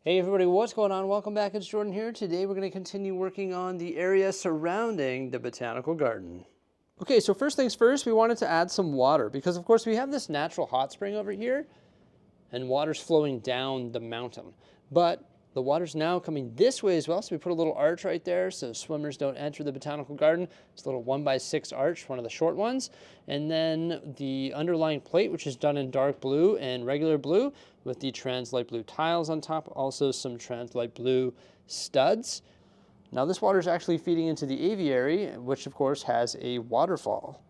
Hey everybody, what's going on? Welcome back, it's Jordan here. Today we're going to continue working on the area surrounding the botanical garden. Okay, so first things first, we wanted to add some water because of course we have this natural hot spring over here and water's flowing down the mountain. But the water's now coming this way as well, so we put a little arch right there so swimmers don't enter the botanical garden. It's a little 1x6 arch, one of the short ones. And then the underlying plate, which is done in dark blue and regular blue with the trans light blue tiles on top, also some trans light blue studs. Now this water is actually feeding into the aviary, which of course has a waterfall.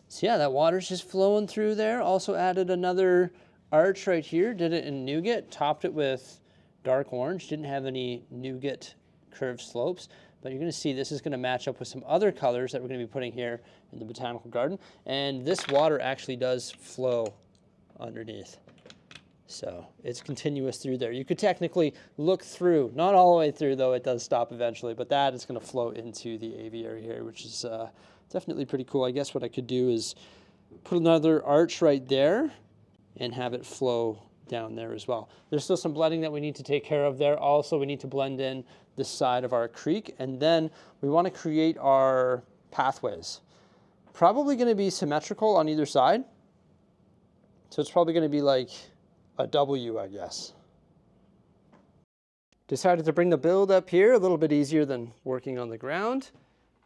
So yeah, that water's just flowing through there. Also added another arch right here, did it in nougat, topped it with dark orange, didn't have any nougat curved slopes, but you're going to see this is going to match up with some other colors that we're going to be putting here in the botanical garden. And this water actually does flow underneath. So it's continuous through there. You could technically look through, not all the way through though, it does stop eventually, but that is going to flow into the aviary here, which is definitely pretty cool. I guess what I could do is put another arch right there and have it flow down there as well. There's still some blending that we need to take care of there. Also, we need to blend in the side of our creek, and then we want to create our pathways. Probably going to be symmetrical on either side. So it's probably going to be like a W, I guess. Decided to bring the build up here, a little bit easier than working on the ground.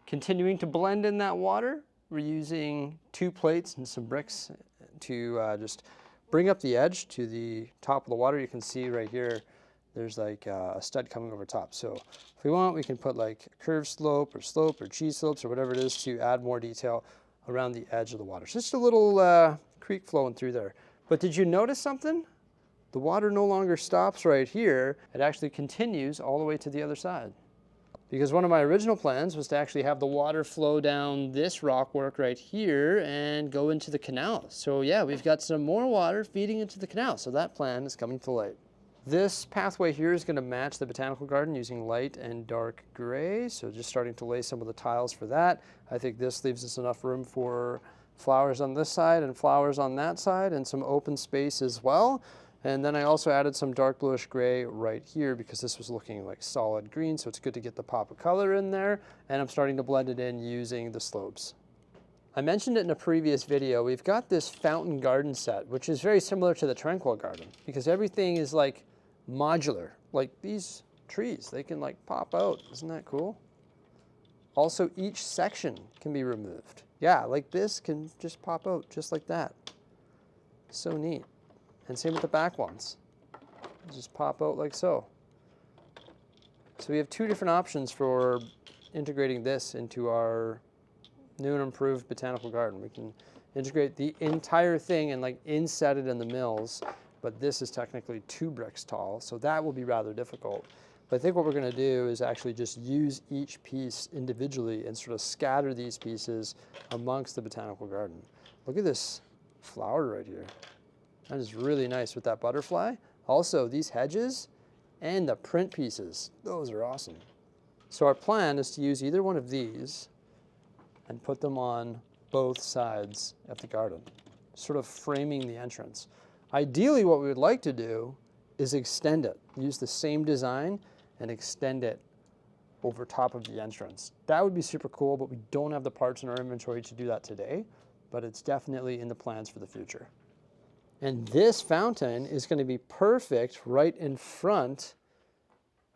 Continuing to blend in that water. We're using 2 plates and some bricks to just bring up the edge to the top of the water. You can see right here, there's like a stud coming over top. So if we want, we can put like a curved slope or cheese slopes or whatever it is to add more detail around the edge of the water. So just a little creek flowing through there. But did you notice something? The water no longer stops right here. It actually continues all the way to the other side. Because one of my original plans was to actually have the water flow down this rockwork right here and go into the canal. So yeah, we've got some more water feeding into the canal. So that plan is coming to light. This pathway here is going to match the botanical garden using light and dark gray. So just starting to lay some of the tiles for that. I think this leaves us enough room for flowers on this side and flowers on that side and some open space as well. And then I also added some dark bluish gray right here because this was looking like solid green, so it's good to get the pop of color in there. And I'm starting to blend it in using the slopes. I mentioned it in a previous video. We've got this fountain garden set, which is very similar to the Tranquil garden because everything is like modular. Like these trees, they can like pop out. Isn't that cool? Also, each section can be removed. Yeah, like this can just pop out just like that. So neat. And same with the back ones. Just pop out like so. So we have 2 different options for integrating this into our new and improved botanical garden. We can integrate the entire thing and like inset it in the mills, but this is technically 2 bricks tall, so that will be rather difficult. But I think what we're going to do is actually just use each piece individually and sort of scatter these pieces amongst the botanical garden. Look at this flower right here. That is really nice with that butterfly. Also, these hedges and the print pieces, those are awesome. So our plan is to use either one of these and put them on both sides of the garden, sort of framing the entrance. Ideally, what we would like to do is extend it, use the same design and extend it over top of the entrance. That would be super cool, but we don't have the parts in our inventory to do that today, but it's definitely in the plans for the future. And this fountain is going to be perfect right in front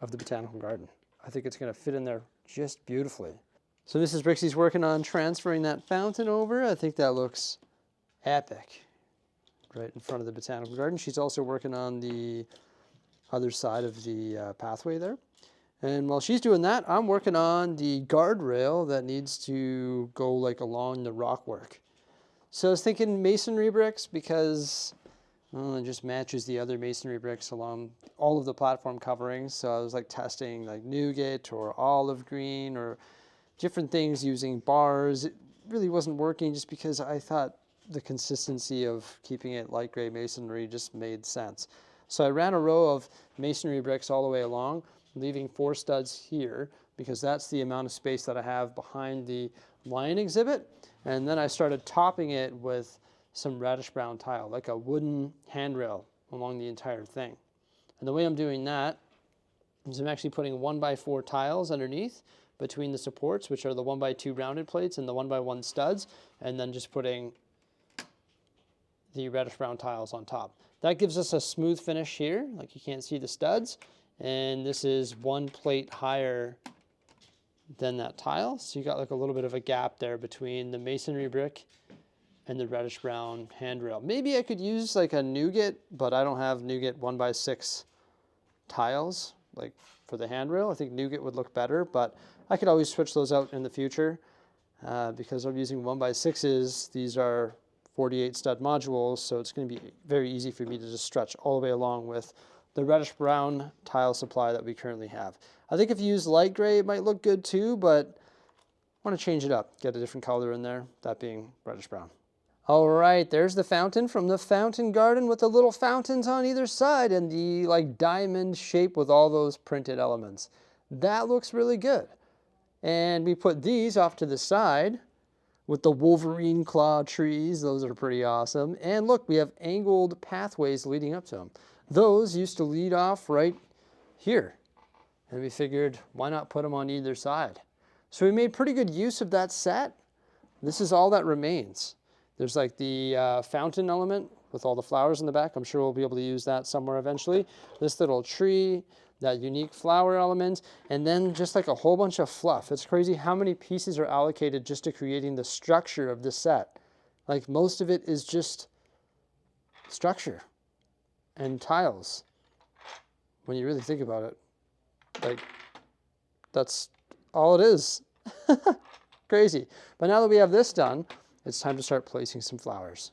of the botanical garden. I think it's going to fit in there just beautifully. So Mrs. Bricksie's working on transferring that fountain over. I think that looks epic right in front of the botanical garden. She's also working on the other side of the pathway there. And while she's doing that, I'm working on the guardrail that needs to go like along the rockwork. So I was thinking masonry bricks because it just matches the other masonry bricks along all of the platform coverings. So I was like testing like nougat or olive green or different things using bars. It really wasn't working just because I thought the consistency of keeping it light gray masonry just made sense. So I ran a row of masonry bricks all the way along, leaving 4 studs here because that's the amount of space that I have behind the lion exhibit. And then I started topping it with some reddish brown tile, like a wooden handrail along the entire thing. And the way I'm doing that is I'm actually putting 1x4 tiles underneath between the supports, which are the 1x2 rounded plates and the 1x1 studs, and then just putting the reddish brown tiles on top. That gives us a smooth finish here, like you can't see the studs, and this is one plate higher than that tile, so you got like a little bit of a gap there between the masonry brick and the reddish brown handrail. Maybe I could use like a nougat, but I don't have nougat 1x6 tiles like for the handrail. I think nougat would look better, but I could always switch those out in the future because I'm using 1x6s. These are 48 stud modules, so it's going to be very easy for me to just stretch all the way along with the reddish brown tile supply that we currently have. I think if you use light gray, it might look good too, but I want to change it up, get a different color in there, that being reddish brown. All right, there's the fountain from the fountain garden with the little fountains on either side and the like diamond shape with all those printed elements. That looks really good. And we put these off to the side with the Wolverine claw trees. Those are pretty awesome. And look, we have angled pathways leading up to them. Those used to lead off right here. And we figured, why not put them on either side? So we made pretty good use of that set. This is all that remains. There's like the fountain element with all the flowers in the back. I'm sure we'll be able to use that somewhere eventually. This little tree, that unique flower element, and then just like a whole bunch of fluff. It's crazy how many pieces are allocated just to creating the structure of this set. Like most of it is just structure and tiles. When you really think about it, like that's all it is. Crazy. But now that we have this done, it's time to start placing some flowers.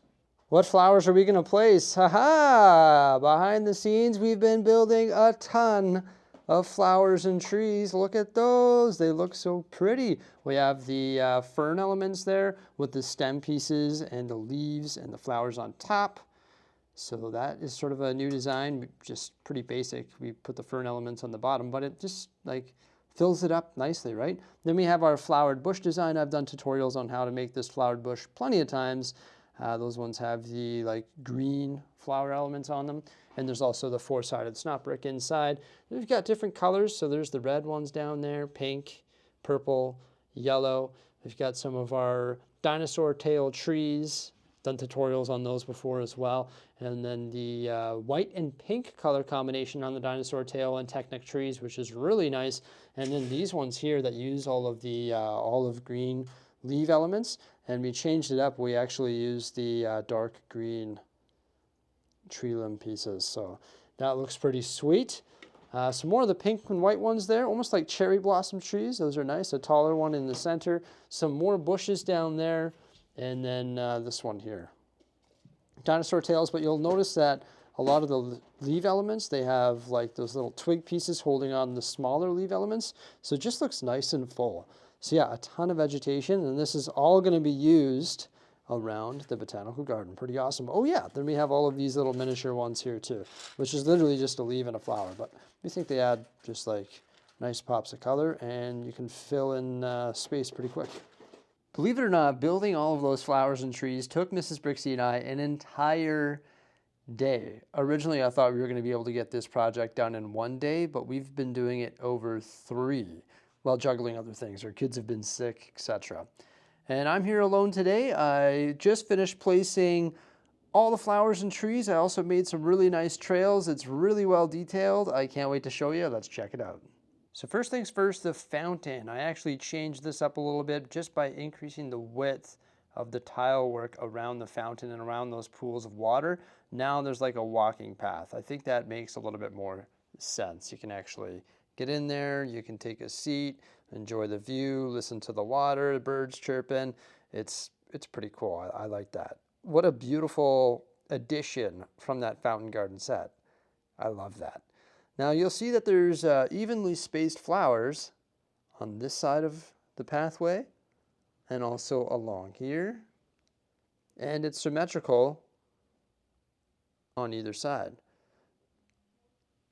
What flowers are we going to place? Haha! Behind the scenes, we've been building a ton of flowers and trees. Look at those. They look so pretty. We have the fern elements there with the stem pieces and the leaves and the flowers on top. So that is sort of a new design, just pretty basic. We put the fern elements on the bottom, but it just like fills it up nicely, right? Then we have our flowered bush design. I've done tutorials on how to make this flowered bush plenty of times. Those ones have the like green flower elements on them. And there's also the four-sided snot brick inside. We've got different colors. So there's the red ones down there, pink, purple, yellow. We've got some of our dinosaur tail trees. Done tutorials on those before as well. And then the white and pink color combination on the dinosaur tail and Technic trees, which is really nice. And then these ones here that use all of the olive green leaf elements. And we changed it up. We actually used the dark green tree limb pieces. So that looks pretty sweet. Some more of the pink and white ones there, almost like cherry blossom trees. Those are nice. A taller one in the center. Some more bushes down there. And then this one here. Dinosaur tails, but you'll notice that a lot of the leaf elements, they have like those little twig pieces holding on the smaller leaf elements. So it just looks nice and full. So yeah, a ton of vegetation, and this is all going to be used around the botanical garden. Pretty awesome. Oh yeah, then we have all of these little miniature ones here too, which is literally just a leaf and a flower. But we think they add just like nice pops of color, and you can fill in space pretty quick. Believe it or not, building all of those flowers and trees took Mrs. Bricksie and I an entire day. Originally, I thought we were going to be able to get this project done in one day, but we've been doing it over 3 while juggling other things. Our kids have been sick, etc. And I'm here alone today. I just finished placing all the flowers and trees. I also made some really nice trails. It's really well detailed. I can't wait to show you. Let's check it out. So first things first, the fountain. I actually changed this up a little bit just by increasing the width of the tile work around the fountain and around those pools of water. Now there's like a walking path. I think that makes a little bit more sense. You can actually get in there, you can take a seat, enjoy the view, listen to the water, the birds chirping. It's pretty cool. I like that. What a beautiful addition from that fountain garden set. I love that. Now you'll see that there's evenly spaced flowers on this side of the pathway and also along here. And it's symmetrical on either side.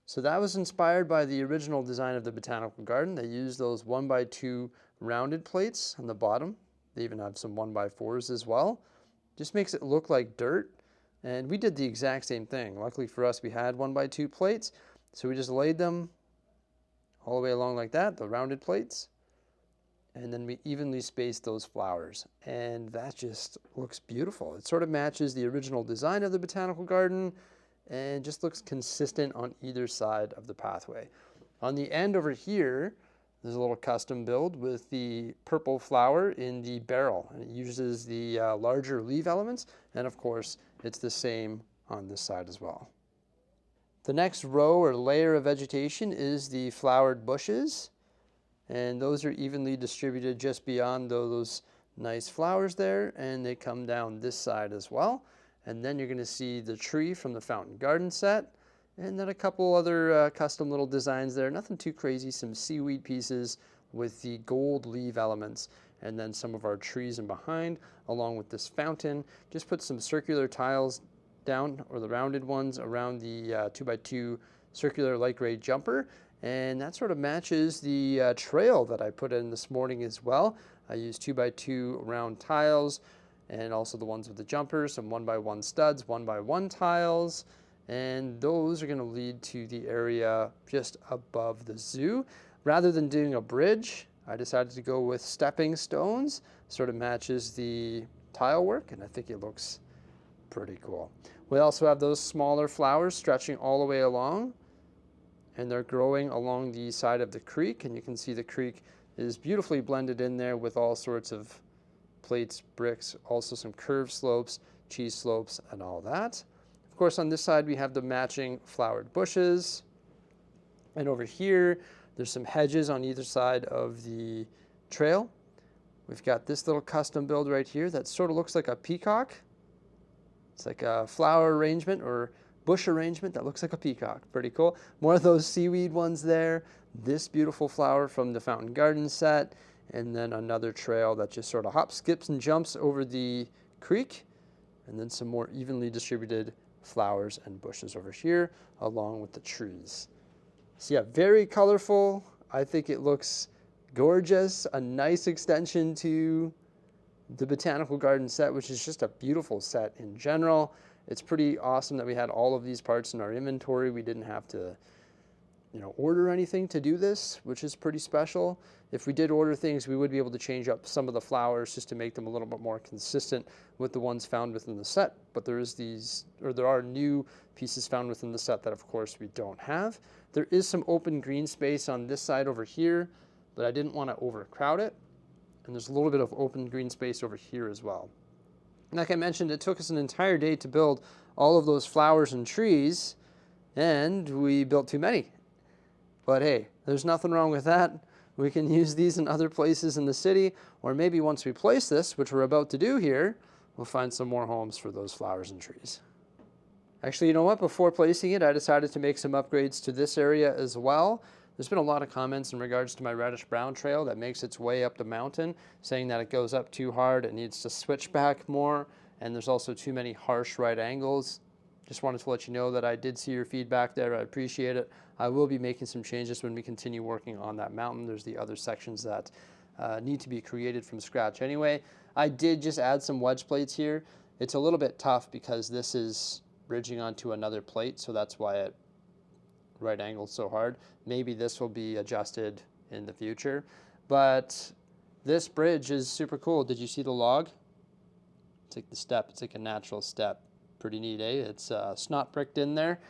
So that was inspired by the original design of the botanical garden. They used those 1x2 rounded plates on the bottom. They even have some 1x4s as well. Just makes it look like dirt. And we did the exact same thing. Luckily for us, we had 1x2 plates. So we just laid them all the way along like that, the rounded plates. And then we evenly spaced those flowers. And that just looks beautiful. It sort of matches the original design of the botanical garden and just looks consistent on either side of the pathway. On the end over here, there's a little custom build with the purple flower in the barrel. And it uses the larger leaf elements. And of course, it's the same on this side as well. The next row or layer of vegetation is the flowered bushes. And those are evenly distributed just beyond those nice flowers there. And they come down this side as well. And then you're going to see the tree from the fountain garden set. And then a couple other custom little designs there. Nothing too crazy. Some seaweed pieces with the gold leaf elements. And then some of our trees in behind, along with this fountain. Just put some circular tiles down, or the rounded ones, around the 2x2 circular light gray jumper. And that sort of matches the trail that I put in this morning as well. I used 2x2 round tiles, and also the ones with the jumpers, some 1x1 studs, 1x1 tiles, and those are going to lead to the area just above the zoo. Rather than doing a bridge, I decided to go with stepping stones. Sort of matches the tile work, and I think it looks pretty cool. We also have those smaller flowers stretching all the way along, and they're growing along the side of the creek, and you can see the creek is beautifully blended in there with all sorts of plates, bricks, also some curved slopes, cheese slopes, and all that. Of course, on this side, we have the matching flowered bushes. And over here, there's some hedges on either side of the trail. We've got this little custom build right here that sort of looks like a peacock. It's like a flower arrangement or bush arrangement that looks like a peacock. Pretty cool. More of those seaweed ones there. This beautiful flower from the fountain garden set. And then another trail that just sort of hops, skips, and jumps over the creek. And then some more evenly distributed flowers and bushes over here, along with the trees. So yeah, very colorful. I think it looks gorgeous. A nice extension to the botanical garden set, which is just a beautiful set in general. It's pretty awesome that we had all of these parts in our inventory. We didn't have to, order anything to do this, which is pretty special. If we did order things, we would be able to change up some of the flowers just to make them a little bit more consistent with the ones found within the set. But there are new pieces found within the set that, of course, we don't have. There is some open green space on this side over here, but I didn't want to overcrowd it. And there's a little bit of open green space over here as well. Like I mentioned, it took us an entire day to build all of those flowers and trees, and we built too many. But hey, there's nothing wrong with that. We can use these in other places in the city, or maybe once we place this, which we're about to do here, we'll find some more homes for those flowers and trees. Actually, you know what? Before placing it, I decided to make some upgrades to this area as well. There's been a lot of comments in regards to my reddish-brown trail that makes its way up the mountain, saying that it goes up too hard, it needs to switch back more, and there's also too many harsh right angles. Just wanted to let you know that I did see your feedback there. I appreciate it. I will be making some changes when we continue working on that mountain. There's the other sections that need to be created from scratch anyway. I did just add some wedge plates here. It's a little bit tough because this is bridging onto another plate, so that's why it right angled so hard. Maybe this will be adjusted in the future, but this bridge is super cool. Did you see the log? It's like the step. It's like a natural step. Pretty neat, eh? It's snot bricked in there.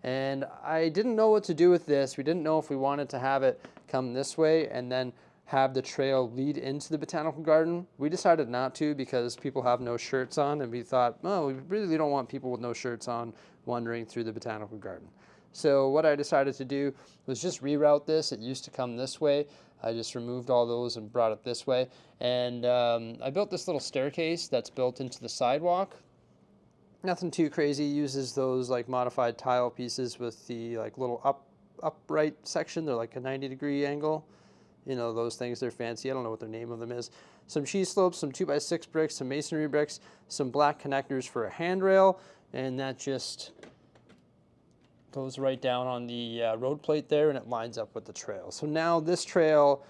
And I didn't know what to do with this. We didn't know if we wanted to have it come this way and then have the trail lead into the botanical garden. We decided not to because people have no shirts on, and we thought, oh, we really don't want people with no shirts on wandering through the botanical garden. So what I decided to do was just reroute this. It used to come this way. I just removed all those and brought it this way. And I built this little staircase that's built into the sidewalk. Nothing too crazy. Uses those like modified tile pieces with the like little upright section. They're like a 90-degree angle. You know, those things, they're fancy. I don't know what the name of them is. Some cheese slopes, some 2x6 bricks, some masonry bricks, some black connectors for a handrail, and that just goes right down on the road plate there, and it lines up with the trail. So now this trail,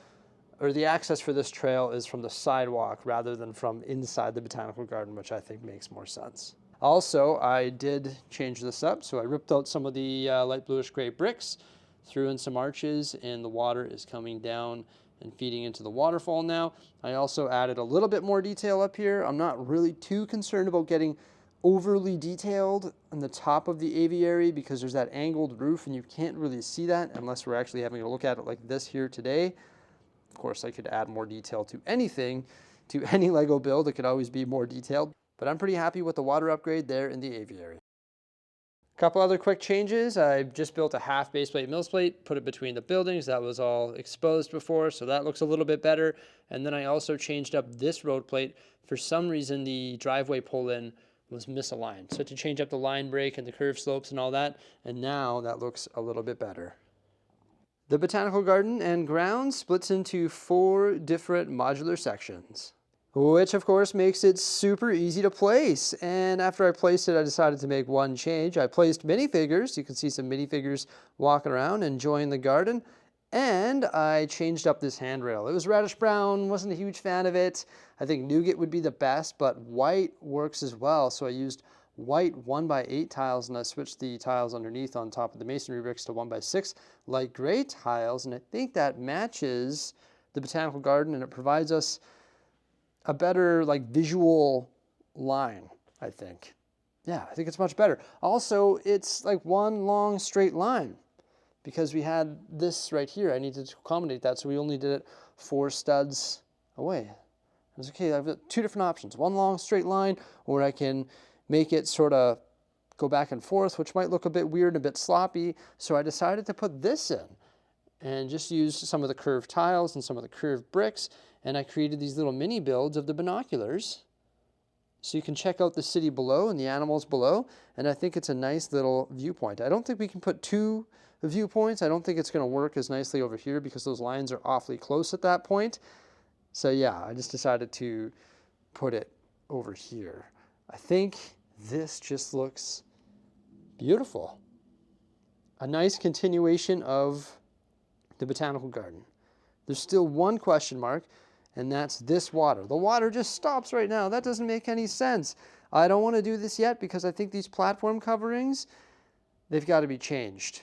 or the access for this trail, is from the sidewalk rather than from inside the botanical garden, which I think makes more sense. Also, I did change this up, so I ripped out some of the light bluish gray bricks, threw in some arches, and the water is coming down and feeding into the waterfall now. I also added a little bit more detail up here. I'm not really too concerned about getting overly detailed on the top of the aviary because there's that angled roof and you can't really see that unless we're actually having a look at it like this here today. Of course, I could add more detail to anything, to any Lego build. It could always be more detailed, but I'm pretty happy with the water upgrade there in the aviary. A couple other quick changes. I just built a half base plate mills plate, put it between the buildings. That was all exposed before, so that looks a little bit better. And then I also changed up this road plate. For some reason, the driveway pull-in was misaligned. So to change up the line break and the curved slopes and all that, and now that looks a little bit better. The botanical garden and grounds splits into 4 different modular sections, which of course makes it super easy to place. And after I placed it, I decided to make one change. I placed minifigures. You can see some minifigures walking around enjoying the garden. And I changed up this handrail. It was reddish brown, wasn't a huge fan of it. I think nougat would be the best, but white works as well. So I used white 1x8 tiles, and I switched the tiles underneath on top of the masonry bricks to 1x6 light gray tiles. And I think that matches the botanical garden, and it provides us a better visual line, I think. Yeah, I think it's much better. Also, it's like one long straight line because we had this right here. I needed to accommodate that, so we only did it 4 studs away. I was okay, I've got 2 different options. One long straight line, or I can make it sort of go back and forth, which might look a bit weird and a bit sloppy. So I decided to put this in and just use some of the curved tiles and some of the curved bricks. And I created these little mini builds of the binoculars so you can check out the city below and the animals below. And I think it's a nice little viewpoint. I don't think we can put 2 viewpoints. I don't think it's going to work as nicely over here because those lines are awfully close at that point. So yeah, I just decided to put it over here. I think this just looks beautiful. A nice continuation of the botanical garden. There's still one question mark, and that's this water. The water just stops right now. That doesn't make any sense. I don't want to do this yet because I think these platform coverings, they've got to be changed.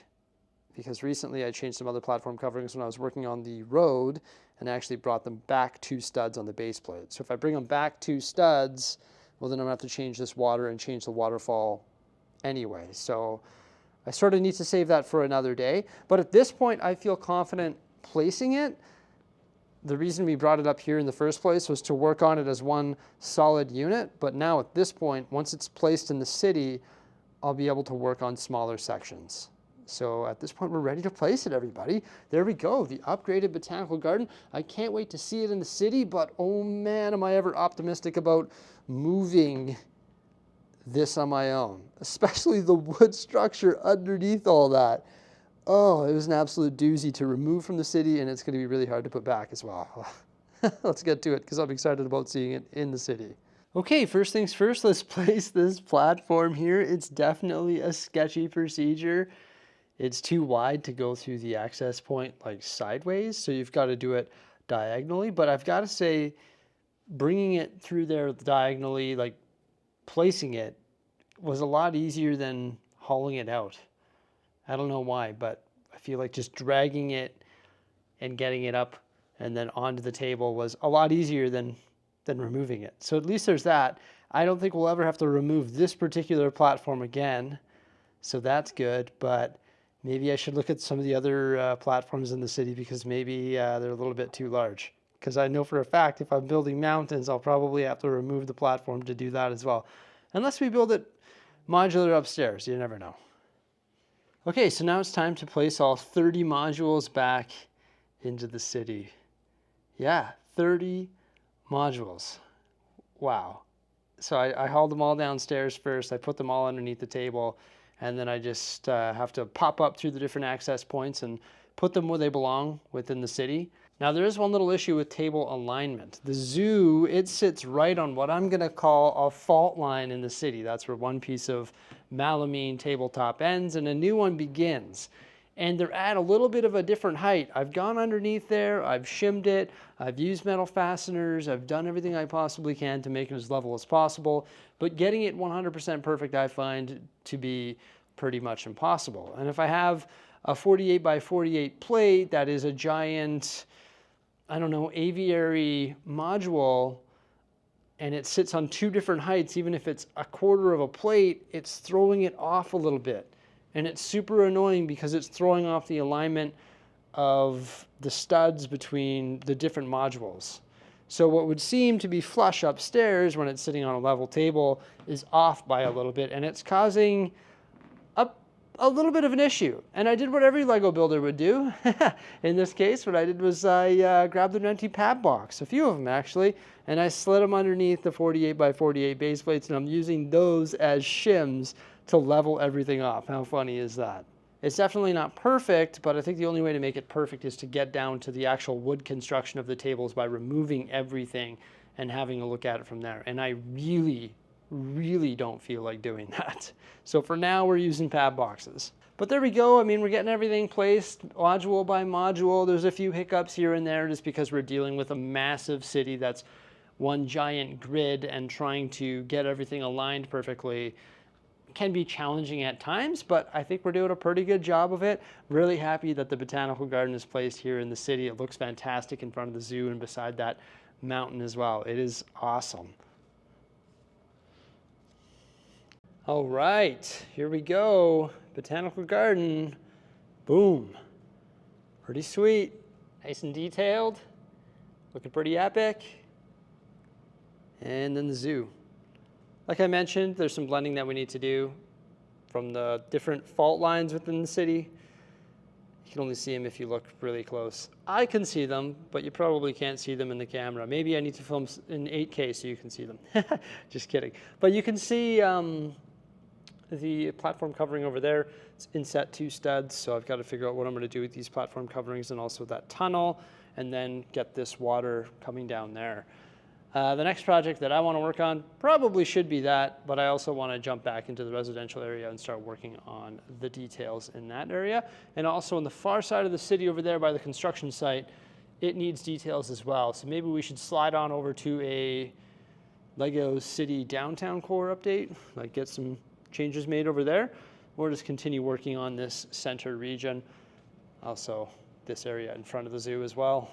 Because recently I changed some other platform coverings when I was working on the road and actually brought them back 2 studs on the base plate. So if I bring them back 2 studs, well, then I'm going to have to change this water and change the waterfall anyway. So I sort of need to save that for another day. But at this point, I feel confident placing it. The reason we brought it up here in the first place was to work on it as one solid unit. But now at this point, once it's placed in the city, I'll be able to work on smaller sections. So at this point, we're ready to place it, everybody. There we go, the upgraded botanical garden. I can't wait to see it in the city, but oh man, am I ever optimistic about moving this on my own, especially the wood structure underneath all that. Oh, it was an absolute doozy to remove from the city, and it's going to be really hard to put back as well. Let's get to it because I'm excited about seeing it in the city. Okay, first things first, let's place this platform here. It's definitely a sketchy procedure. It's too wide to go through the access point sideways, so you've got to do it diagonally. But I've got to say, bringing it through there diagonally, placing it, was a lot easier than hauling it out. I don't know why, but I feel like just dragging it and getting it up and then onto the table was a lot easier than removing it. So at least there's that. I don't think we'll ever have to remove this particular platform again, so that's good. But maybe I should look at some of the other platforms in the city because maybe they're a little bit too large. Because I know for a fact if I'm building mountains, I'll probably have to remove the platform to do that as well. Unless we build it modular upstairs, you never know. Okay, so now it's time to place all 30 modules back into the city. Yeah, 30 modules. Wow. So I hauled them all downstairs first. I put them all underneath the table. And then I just have to pop up through the different access points and put them where they belong within the city. Now there is one little issue with table alignment. The zoo, it sits right on what I'm gonna call a fault line in the city. That's where one piece of melamine tabletop ends and a new one begins. and they're at a little bit of a different height. I've gone underneath there, I've shimmed it, I've used metal fasteners, I've done everything I possibly can to make it as level as possible, but getting it 100% perfect I find to be pretty much impossible. And if I have a 48 by 48 plate that is a giant, I don't know, aviary module, and it sits on two different heights, even if it's a quarter of a plate, it's throwing it off a little bit. And it's super annoying because it's throwing off the alignment of the studs between the different modules. So what would seem to be flush upstairs when it's sitting on a level table is off by a little bit, and it's causing a little bit of an issue. And I did what every Lego builder would do. In this case, what I did was I grabbed an empty pad box, a few of them actually, and I slid them underneath the 48 by 48 base plates, and I'm using those as shims to level everything off. How funny is that? It's definitely not perfect, but I think the only way to make it perfect is to get down to the actual wood construction of the tables by removing everything and having a look at it from there. And I really don't feel like doing that. So for now, we're using pad boxes. But there we go. I mean, we're getting everything placed module by module. There's a few hiccups here and there just because we're dealing with a massive city that's one giant grid, and trying to get everything aligned perfectly can be challenging at times, but I think we're doing a pretty good job of it. Really happy that the botanical garden is placed here in the city. It looks fantastic in front of the zoo and beside that mountain as well. It is awesome. All right, here we go. Botanical garden. Boom. Pretty sweet. Nice and detailed. Looking pretty epic. And then the zoo. Like I mentioned, there's some blending that we need to do from the different fault lines within the city. You can only see them if you look really close. I can see them, but you probably can't see them in the camera. Maybe I need to film in 8K so you can see them. Just kidding. But you can see the platform covering over there. It's inset 2 studs, so I've got to figure out what I'm going to do with these platform coverings and also that tunnel, and then get this water coming down there. The next project that I want to work on probably should be that, but I also want to jump back into the residential area and start working on the details in that area. And also on the far side of the city over there by the construction site, it needs details as well. So maybe we should slide on over to a Lego City downtown core update, like get some changes made over there, or just continue working on this center region. Also this area in front of the zoo as well.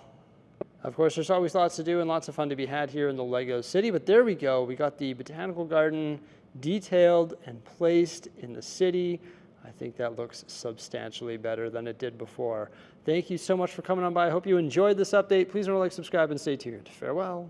Of course, there's always lots to do and lots of fun to be had here in the Lego City, but there we go. We got the botanical garden detailed and placed in the city. I think that looks substantially better than it did before. Thank you so much for coming on by. I hope you enjoyed this update. Please remember to like, subscribe, and stay tuned. Farewell.